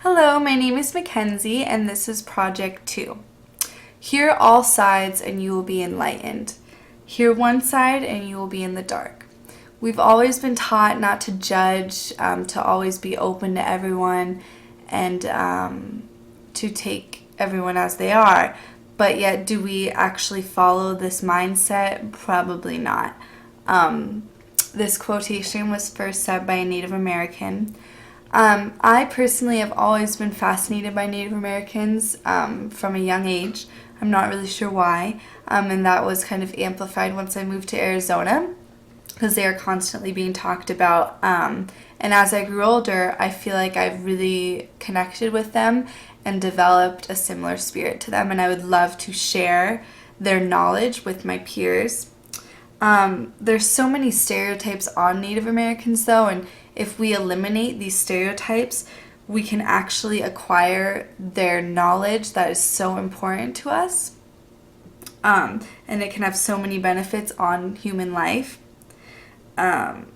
Hello, my name is Mackenzie, and this is Project 2. Hear all sides, and you will be enlightened. Hear one side, and you will be in the dark. We've always been taught not to judge, to always be open to everyone, and to take everyone as they are. But yet, do we actually follow this mindset? Probably not. This quotation was first said by a Native American. I personally have always been fascinated by Native Americans from a young age. I'm not really sure why, and that was kind of amplified once I moved to Arizona because they are constantly being talked about. And as I grew older, I feel like I've really connected with them and developed a similar spirit to them, and I would love to share their knowledge with my peers. There's so many stereotypes on Native Americans though, and if we eliminate these stereotypes, we can actually acquire their knowledge that is so important to us. And it can have so many benefits on human life.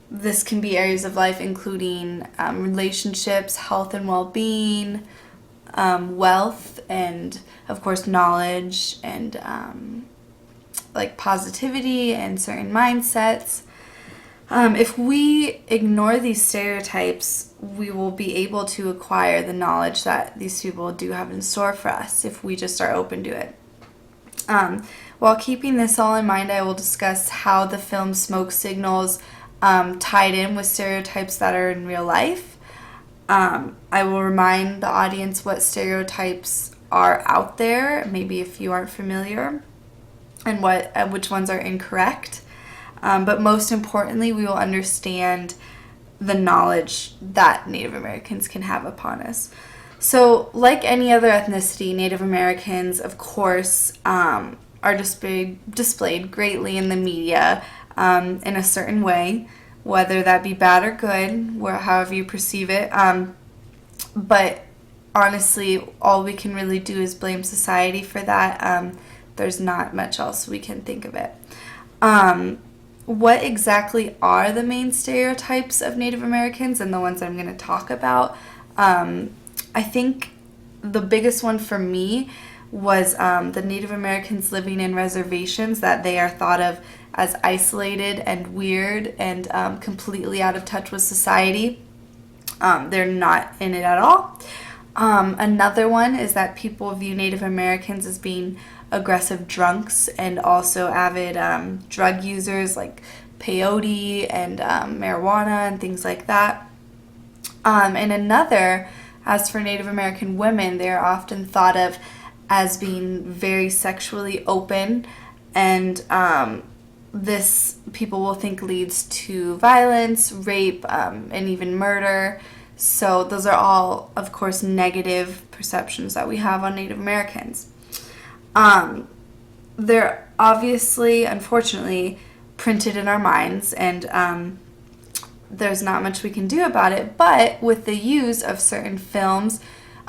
This can be areas of life including relationships, health and well-being, wealth, and of course knowledge, and like positivity and certain mindsets. If we ignore these stereotypes, we will be able to acquire the knowledge that these people do have in store for us if we just are open to it. While keeping this all in mind, I will discuss how the film Smoke Signals tied in with stereotypes that are in real life. I will remind the audience what stereotypes are out there, maybe if you aren't familiar, and which ones are incorrect. But most importantly, we will understand the knowledge that Native Americans can have upon us. So, like any other ethnicity, Native Americans, of course, are displayed greatly in the media in a certain way, whether that be bad or good, however you perceive it. But honestly, all we can really do is blame society for that. There's not much else we can think of it. What exactly are the main stereotypes of Native Americans and the ones I'm going to talk about? I think the biggest one for me was the Native Americans living in reservations, that they are thought of as isolated and weird and completely out of touch with society. They're not in it at all. Another one is that people view Native Americans as being aggressive drunks and also avid drug users like peyote and marijuana and things like that. And another, as for Native American women, they are often thought of as being very sexually open, and this people will think leads to violence, rape, and even murder. So those are all, of course, negative perceptions that we have on Native Americans. They're obviously, unfortunately, printed in our minds, and there's not much we can do about it, but with the use of certain films,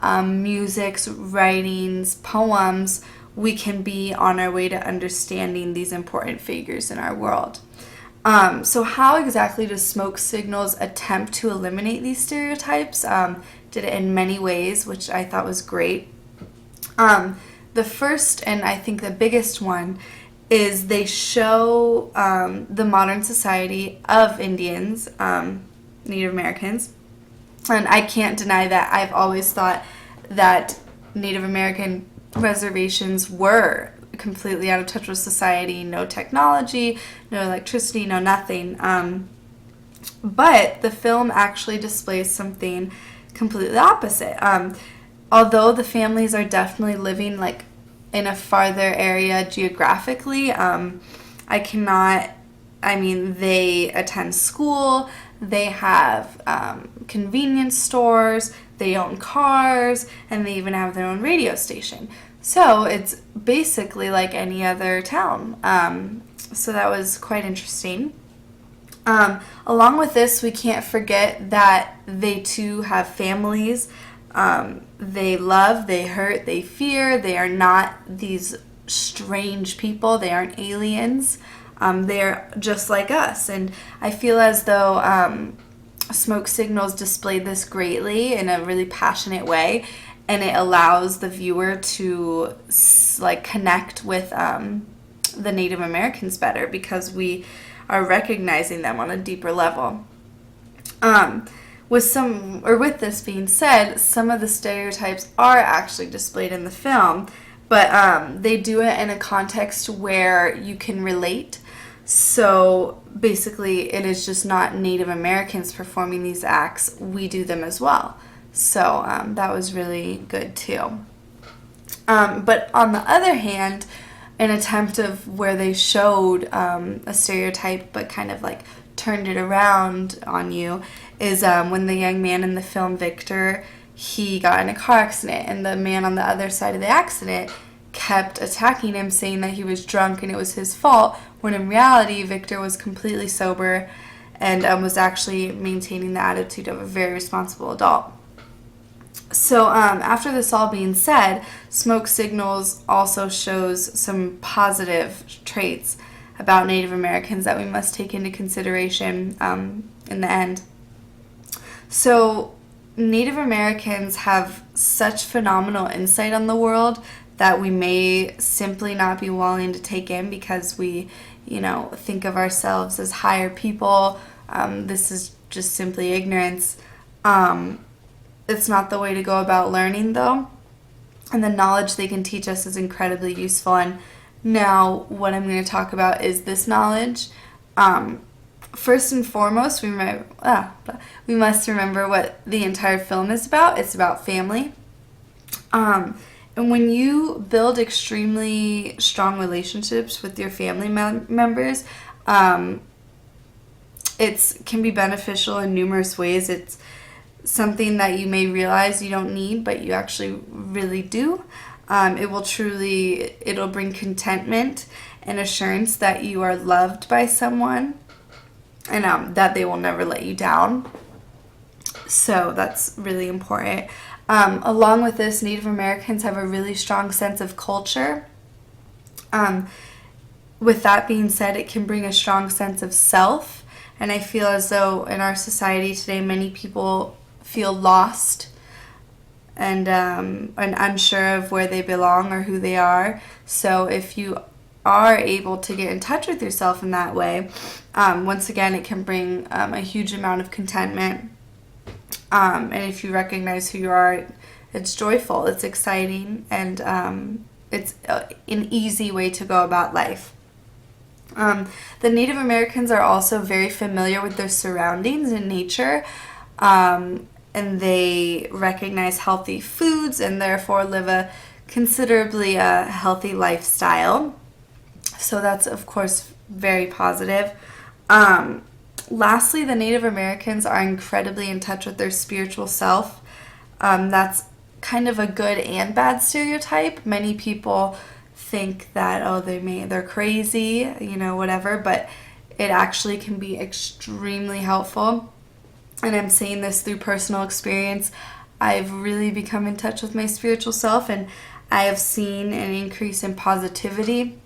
musics, writings, poems, we can be on our way to understanding these important figures in our world. So how exactly does Smoke Signals attempt to eliminate these stereotypes? Did it in many ways, which I thought was great. The first, and I think the biggest one, is they show the modern society of Indians, Native Americans. And I can't deny that I've always thought that Native American reservations were completely out of touch with society, no technology, no electricity, no nothing. But the film actually displays something completely opposite. Although the families are definitely living like in a farther area geographically, they attend school, they have convenience stores, they own cars, and they even have their own radio station. So it's basically like any other town. So that was quite interesting. Along with this, we can't forget that they too have families. They love, they hurt, they fear. They are not these strange people. They aren't aliens. They're just like us. And I feel as though Smoke Signals displayed this greatly in a really passionate way, and it allows the viewer to like connect with the Native Americans better because we are recognizing them on a deeper level. With this being said, some of the stereotypes are actually displayed in the film, but they do it in a context where you can relate. So basically, it is just not Native Americans performing these acts. We do them as well. So that was really good too. But on the other hand, an attempt of where they showed a stereotype but kind of like turned it around on you is when the young man in the film, Victor, he got in a car accident, and the man on the other side of the accident kept attacking him, saying that he was drunk and it was his fault, when in reality Victor was completely sober and was actually maintaining the attitude of a very responsible adult. So after this all being said, Smoke Signals also shows some positive traits about Native Americans that we must take into consideration in the end. So Native Americans have such phenomenal insight on the world that we may simply not be willing to take in because we, think of ourselves as higher people. This is just simply ignorance. It's not the way to go about learning, though. And the knowledge they can teach us is incredibly useful. And now what I'm going to talk about is this knowledge. First and foremost, we must remember what the entire film is about. It's about family. And when you build extremely strong relationships with your family members, it can be beneficial in numerous ways. It's something that you may realize you don't need, but you actually really do. It'll bring contentment and assurance that you are loved by someone, and that they will never let you down. So that's really important. Along with this, Native Americans have a really strong sense of culture. With that being said, it can bring a strong sense of self. And I feel as though in our society today, many people feel lost and unsure of where they belong or who they are. So if you are able to get in touch with yourself in that way, once again, it can bring a huge amount of contentment. And if you recognize who you are, it's joyful, it's exciting, and it's an easy way to go about life. The Native Americans are also very familiar with their surroundings and nature, and they recognize healthy foods and therefore live a considerably healthy lifestyle. So that's, of course, very positive. Lastly, the Native Americans are incredibly in touch with their spiritual self. That's kind of a good and bad stereotype. Many people think that, they're crazy, whatever, but it actually can be extremely helpful. And I'm saying this through personal experience. I've really become in touch with my spiritual self, and I have seen an increase in positivity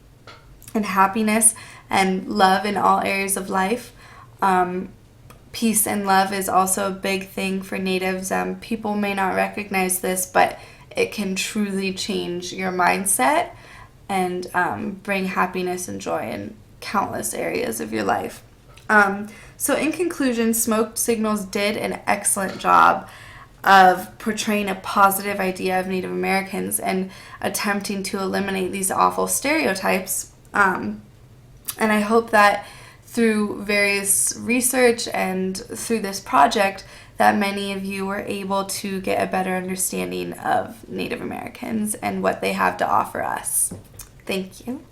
and happiness and love in all areas of life. Peace and love is also a big thing for Natives. People may not recognize this, but it can truly change your mindset and bring happiness and joy in countless areas of your life. So in conclusion, Smoke Signals did an excellent job of portraying a positive idea of Native Americans and attempting to eliminate these awful stereotypes. And I hope that through various research and through this project that many of you were able to get a better understanding of Native Americans and what they have to offer us. Thank you.